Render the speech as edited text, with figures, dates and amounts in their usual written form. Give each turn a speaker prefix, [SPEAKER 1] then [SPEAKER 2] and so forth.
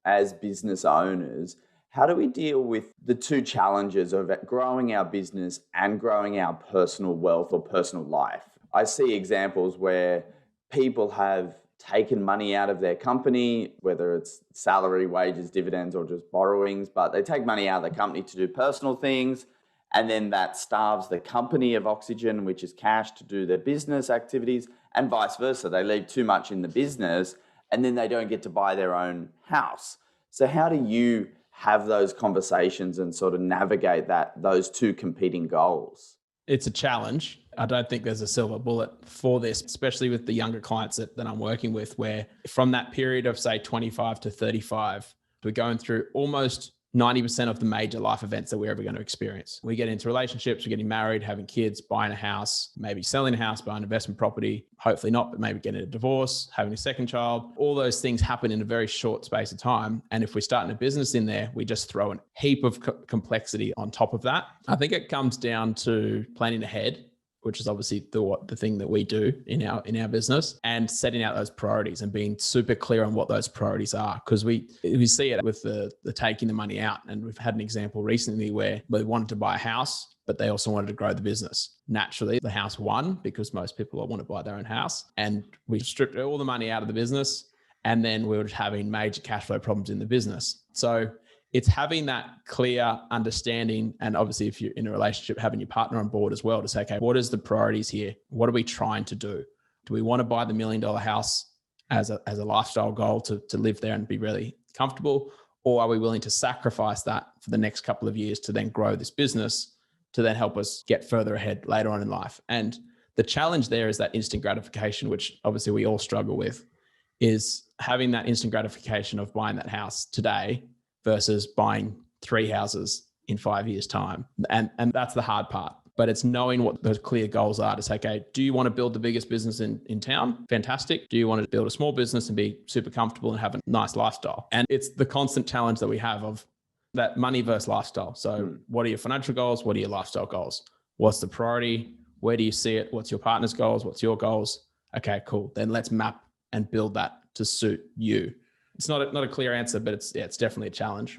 [SPEAKER 1] as business owners, how do we deal with the two challenges of growing our business and growing our personal wealth or personal life? I see examples where people have taken money out of their company, whether it's salary, wages, dividends, or just borrowings, but they take money out of the company to do personal things. And then that starves the company of oxygen, which is cash, to do their business activities, and vice versa. They leave too much in the business and then they don't get to buy their own house. So how do you have those conversations and sort of navigate those two competing goals?
[SPEAKER 2] It's a challenge. I don't think there's a silver bullet for this, especially with the younger clients that I'm working with, where from that period of say 25 to 35, we're going through almost 90% of the major life events that we're ever going to experience. We get into relationships, we're getting married, having kids, buying a house, maybe selling a house, buying investment property, hopefully not, but maybe getting a divorce, having a second child. All those things happen in a very short space of time. And if we're starting a business in there, we just throw a heap of complexity on top of that. I think it comes down to planning ahead, which is obviously the thing that we do in our business, and setting out those priorities and being super clear on what those priorities are. Because we see it with the taking the money out. And we've had an example recently where they wanted to buy a house, but they also wanted to grow the business. Naturally, the house won because most people want to buy their own house. And we stripped all the money out of the business. And then we were just having major cash flow problems in the business. So it's having that clear understanding. And obviously, if you're in a relationship, having your partner on board as well to say, okay, what is the priorities here? What are we trying to do? Do we want to buy the $1 million house as a lifestyle goal to live there and be really comfortable? Or are we willing to sacrifice that for the next couple of years to then grow this business to then help us get further ahead later on in life? And the challenge there is that instant gratification, which obviously we all struggle with, is having that instant gratification of buying that house today versus buying 3 houses in 5 years' time. And that's the hard part. But it's knowing what those clear goals are to say, okay, do you want to build the biggest business in town? Fantastic. Do you want to build a small business and be super comfortable and have a nice lifestyle? And it's the constant challenge that we have of that money versus lifestyle. So what are your financial goals? What are your lifestyle goals? What's the priority? Where do you see it? What's your partner's goals? What's your goals? Okay, cool. Then let's map and build that to suit you. It's not a clear answer, but it's definitely a challenge.